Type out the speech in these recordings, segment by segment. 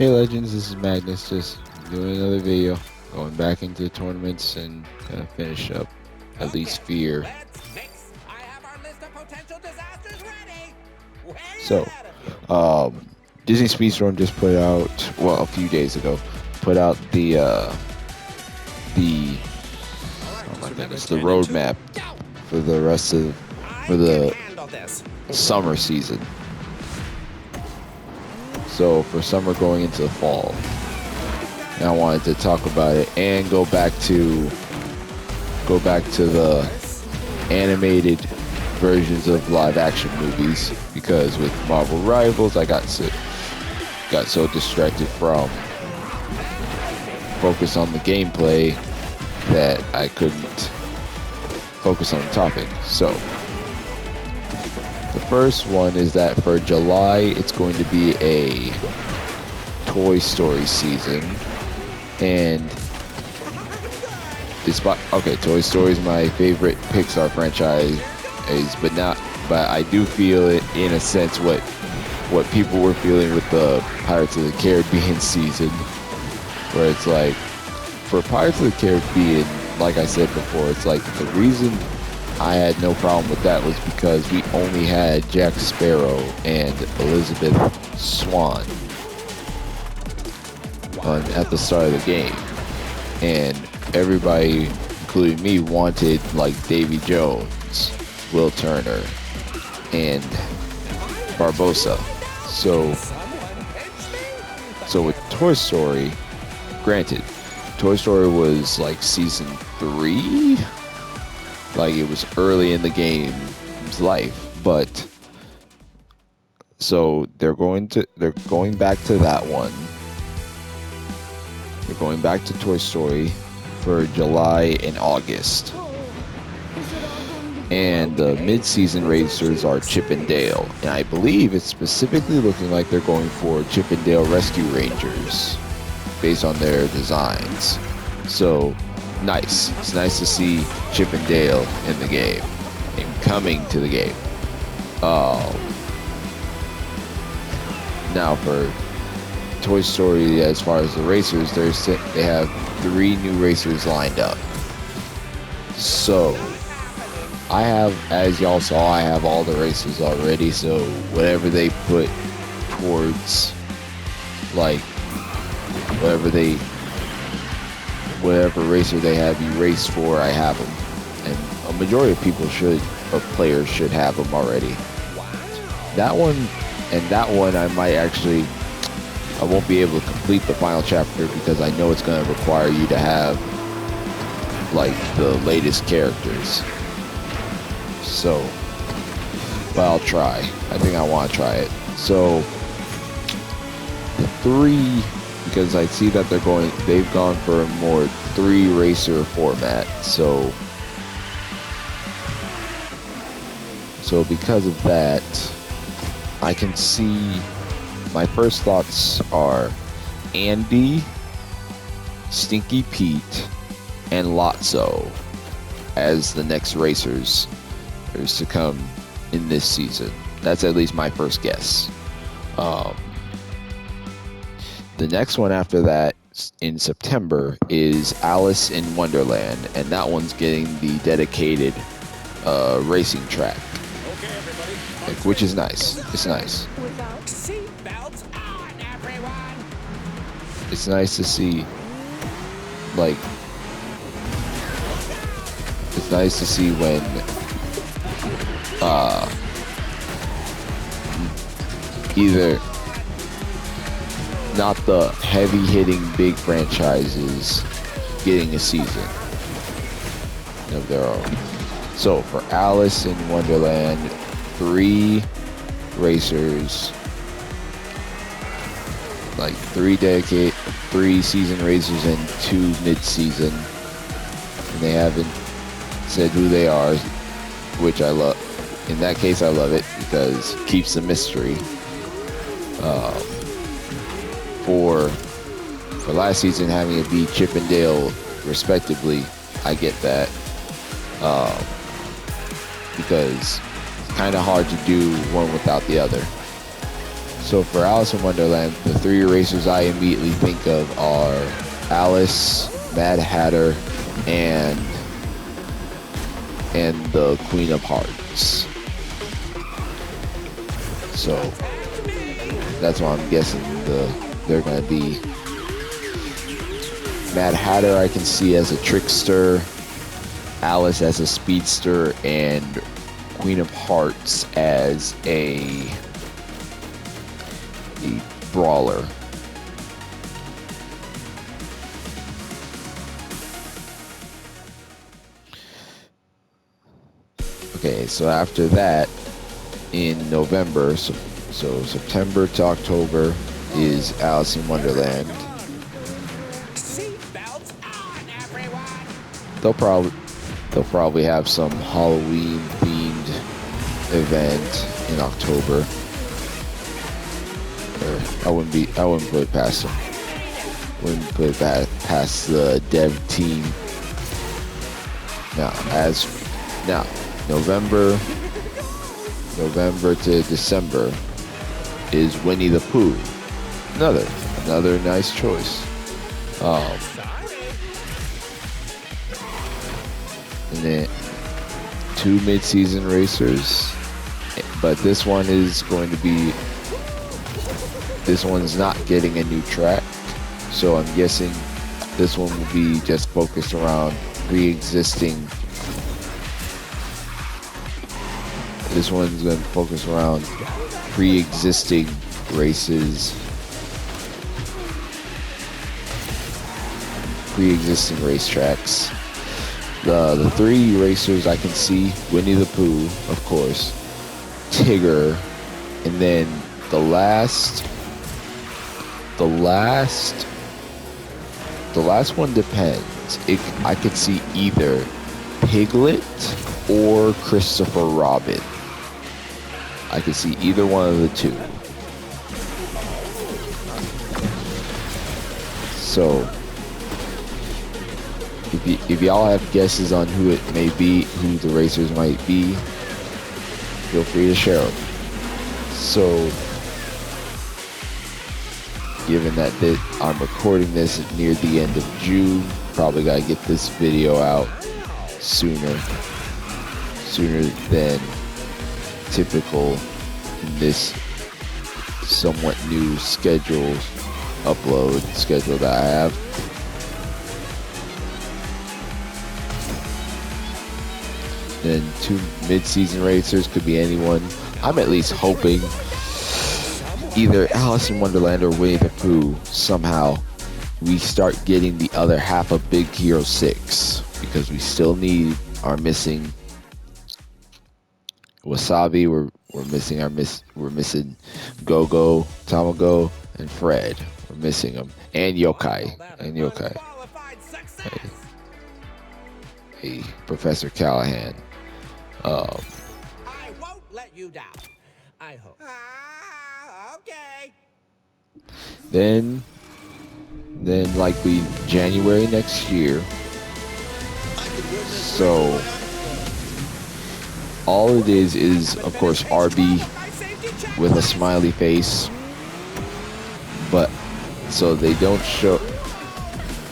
Hey Legends, this is Magnus, just doing another video, going back into tournaments and gonna finish up at least Okay, Fear. let's mix. I have our list of potential disasters ready. Way So, ahead of you. Disney Speedstorm just put out, well, a few days ago, put out the All right, oh my just remember goodness, to the turn into roadmap go. for the rest of for I can the handle this. summer season. So for summer going into the fall, and I wanted to talk about it and go back to the animated versions of live action movies because with Marvel Rivals I got so distracted from focus on the gameplay that I couldn't focus on the topic. So the first one is that for July it's going to be a Toy Story season, and despite Toy Story is my favorite Pixar franchise, but I do feel it in a sense what people were feeling with the Pirates of the Caribbean season, where it's like for Pirates of the Caribbean, like I said before, it's like the reason I had no problem with that was because we only had Jack Sparrow and Elizabeth Swan at the start of the game, and everybody, including me, wanted like Davy Jones, Will Turner, and Barbosa. So, Someone pinch me. so with Toy Story, granted, Toy Story was like season 3, like it was early in the game's life, but so they're going back to that one. They're going back to Toy Story for July and August. And the mid-season racers are Chip and Dale, and I believe it's specifically looking like they're going for Chip and Dale Rescue Rangers based on their designs. So nice. It's nice to see Chip and Dale in the game and coming to the game. Now for Toy Story, as far as the racers, they have 3 new racers lined up. So I have, as y'all saw, I have all the racers already. So whatever they put towards, like whatever racer they have you race for, I have them, and a majority of players should have them already. That one I won't be able to complete the final chapter because I know it's going to require you to have like the latest characters. So, but I'll try. I think I want to try it. So, the 3, because I see that they've gone for a more 3 racer format. So because of that, I can see my first thoughts are Andy, Stinky Pete, and Lotso as the next racers to come in this season. That's at least my first guess. The next one after that in September is Alice in Wonderland, and that one's getting the dedicated racing track, which is nice. It's nice. Seatbelts on, everyone. It's nice to see, like, it's nice to see when either not the heavy-hitting big franchises getting a season of their own. So for Alice in Wonderland, 3 racers, like 3 season racers and 2 mid-season, and they haven't said who they are, which I love. In that case, I love it because it keeps the mystery. For last season having it be Chip and Dale respectively, I get that, because it's kind of hard to do one without the other. So for Alice in Wonderland, the 3 racers I immediately think of are Alice, Mad Hatter, and the Queen of Hearts. So that's what I'm guessing they're gonna be. Mad Hatter I can see as a trickster, Alice as a speedster, and Queen of Hearts as a brawler. Okay, so after that, in November, so September to October is Alice in Wonderland. Seatbelts on, everyone! They'll probably have some Halloween themed event in October. I wouldn't put it past them. Wouldn't put it past the dev team. Now November to December is Winnie the Pooh. Another nice choice. And then 2 mid-season racers, but this one's not getting a new track, so I'm guessing this one will be just focused around pre-existing. This one's going to focus around pre-existing races, pre-existing racetracks. The 3 racers I can see: Winnie the Pooh, of course, Tigger, and then the last one depends. I could see either Piglet or Christopher Robin. I could see either one of the 2. So if y'all have guesses on who it may be, who the racers might be, feel free to share them. So, given that I'm recording this near the end of June, probably gotta get this video out sooner than typical in this somewhat new upload schedule that I have. Then 2 mid-season racers could be anyone. I'm at least hoping either Alice in Wonderland or Winnie the Pooh, somehow we start getting the other half of Big Hero 6, because we still need our missing Wasabi. We're missing Go-Go, Tamago, and Fred. We're missing them, and Yokai. Hey, Professor Callahan. I won't let you down. I hope. Okay. Then likely January next year. So all it is of course RB with a smiley face. But so they don't show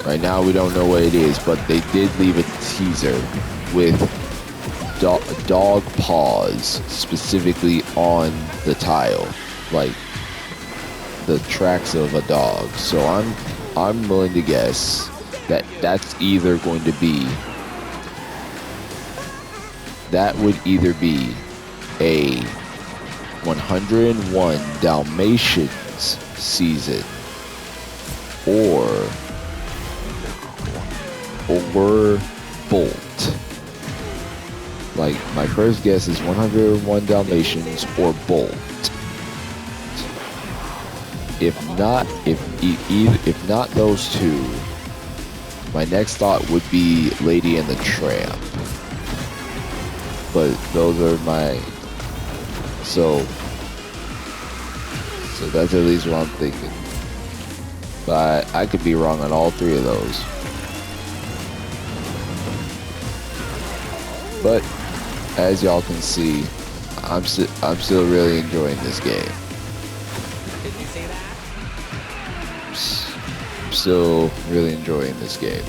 right now. We don't know what it is, but they did leave a teaser with dog paws specifically on the tile, like the tracks of a dog. So I'm willing to guess that that would either be a 101 Dalmatians season or Bolt. Like, my first guess is 101 Dalmatians or Bolt. If not those two, my next thought would be Lady and the Tramp. But those are my so that's at least what I'm thinking. But I could be wrong on all 3 of those. But as y'all can see, I'm still really enjoying this game. still really enjoying this game.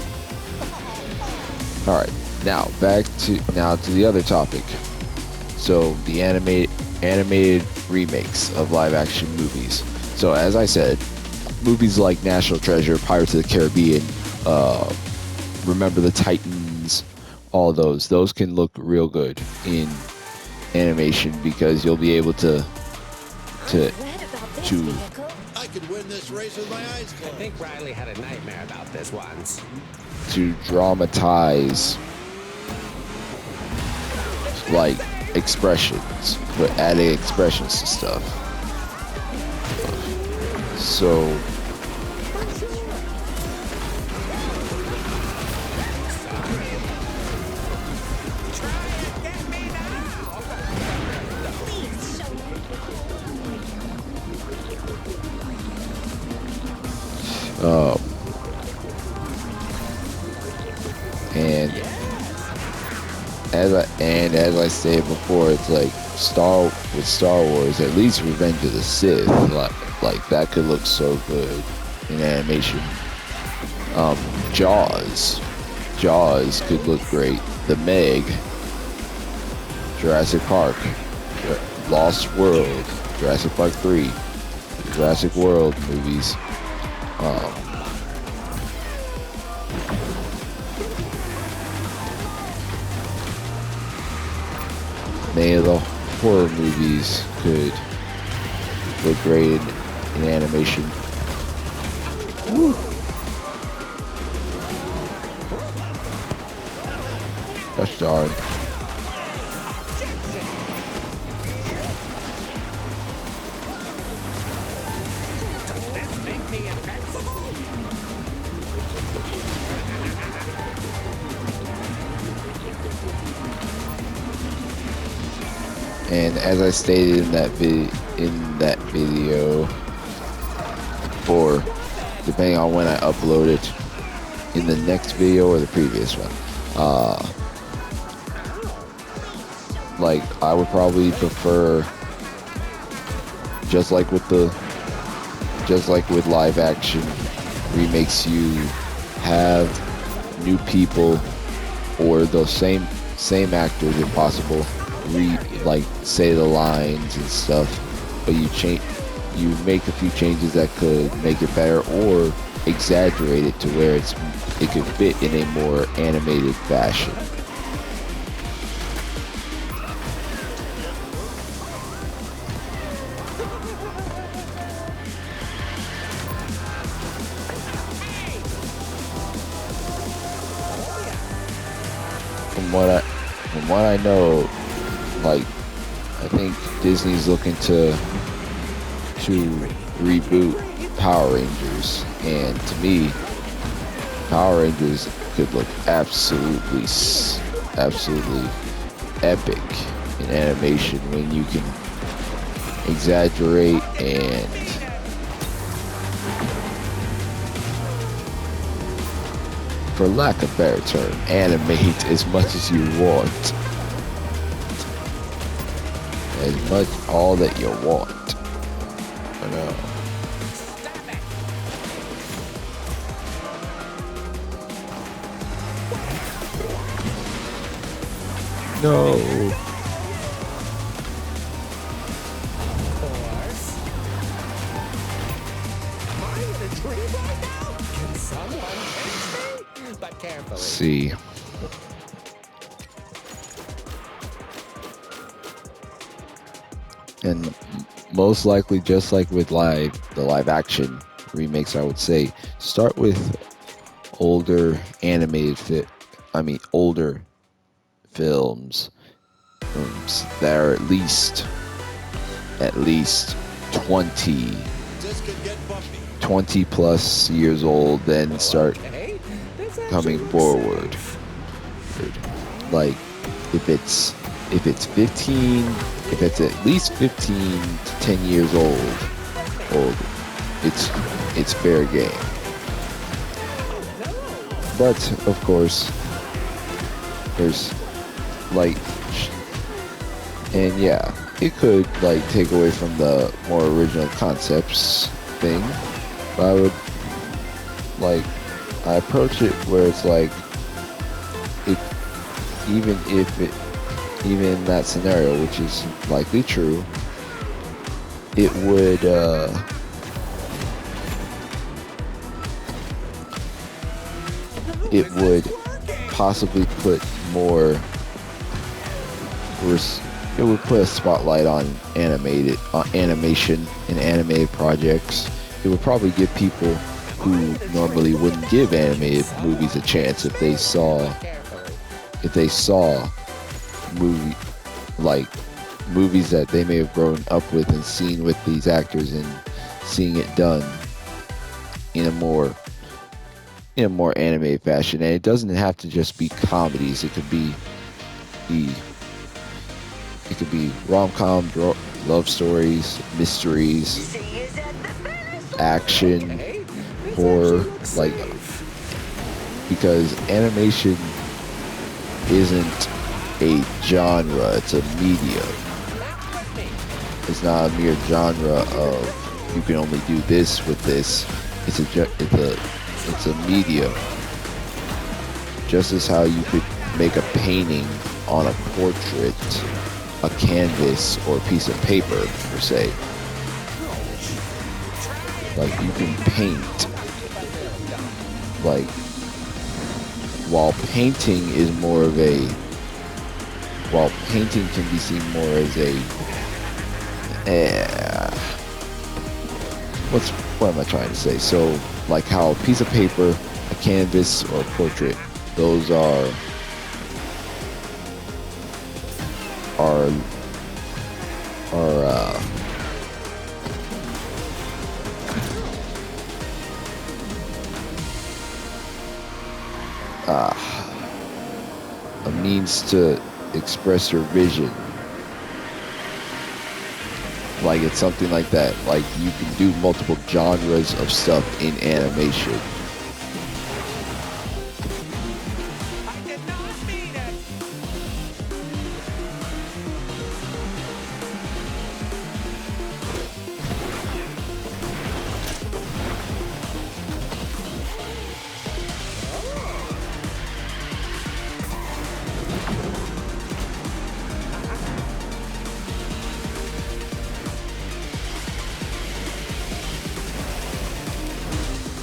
All right, now back to the other topic. So the animated remakes of live action movies. So as I said, movies like National Treasure, Pirates of the Caribbean, Remember the Titans, all those can look real good in animation because you'll be able to I could win this race with my eyes I closed. think Riley had a nightmare about this once. to dramatize like expressions, but adding expressions to stuff. So and as I said before, it's like Star Wars, at least Revenge of the Sith, like that could look so good in animation. Jaws could look great. The Meg, Jurassic Park, Lost World, Jurassic Park 3, Jurassic World movies. Many of the horror movies could look great in animation. Woo. Gosh darn. And as I stated in that video, or depending on when I upload it, in the next video or the previous one, like I would probably prefer, just like with live action remakes, you have new people or the same actors if possible like say the lines and stuff, but you make a few changes that could make it better or exaggerate it to where it could fit in a more animated fashion. From what I know, like I think Disney's looking to reboot Power Rangers, and to me, Power Rangers could look absolutely epic in animation when you can exaggerate and for lack of a better term, animate as much as you want. As much all that you want. I know. No. Am I in a dream right now? Can someone fix me? But carefully. See. And most likely, just like with the live action remakes, I would say start with older older films that are at least 20 plus years old, then start coming forward. Like if it's 15, if it's at least 15 to 10 years old, it's fair game. But of course, there's like, and yeah, it could like take away from the more original concepts thing. But like I approach it where it's like it even in that scenario, which is likely true, it would possibly put more it would put a spotlight on animation and animated projects. It would probably give people who normally wouldn't give animated movies a chance if they saw movie like movies that they may have grown up with and seen with these actors, and seeing it done in a more animated fashion. And it doesn't have to just be comedies. It could be rom-com, love stories, mysteries, action, horror, like, because animation isn't a genre, it's a medium. It's not a mere genre of you can only do this with this. It's a medium. Just as how you could make a painting on a portrait, a canvas, or a piece of paper, per se. Like, you can paint. Like, while painting can be seen more as what am I trying to say? So, like how a piece of paper, a canvas, or a portrait, those are a means to express your vision. Like, it's something like that. Like, you can do multiple genres of stuff in animation. I did not mean it.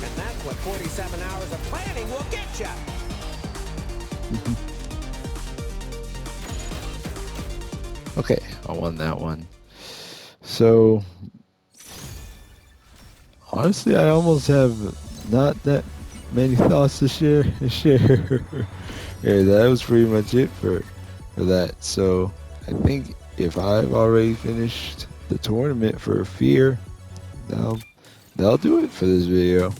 And that's what 47 hours of planning will get you. Okay, I won that one. So, honestly, I almost have not that many thoughts to share. Yeah, that was pretty much it for that. So, I think if I've already finished the tournament for Fear, that'll do it for this video.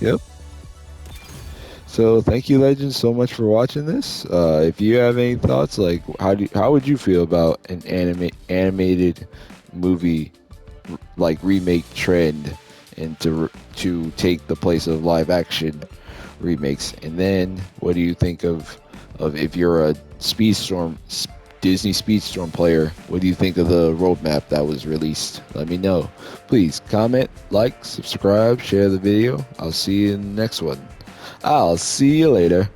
Yep. So thank you, Legends, so much for watching this. If you have any thoughts, like how would you feel about an animated movie like remake trend, and to take the place of live action remakes? And then what do you think of if you're a Disney Speedstorm player? What do you think of the roadmap that was released? Let me know. Please comment, like, subscribe, share the video. I'll see you in the next one. I'll see you later.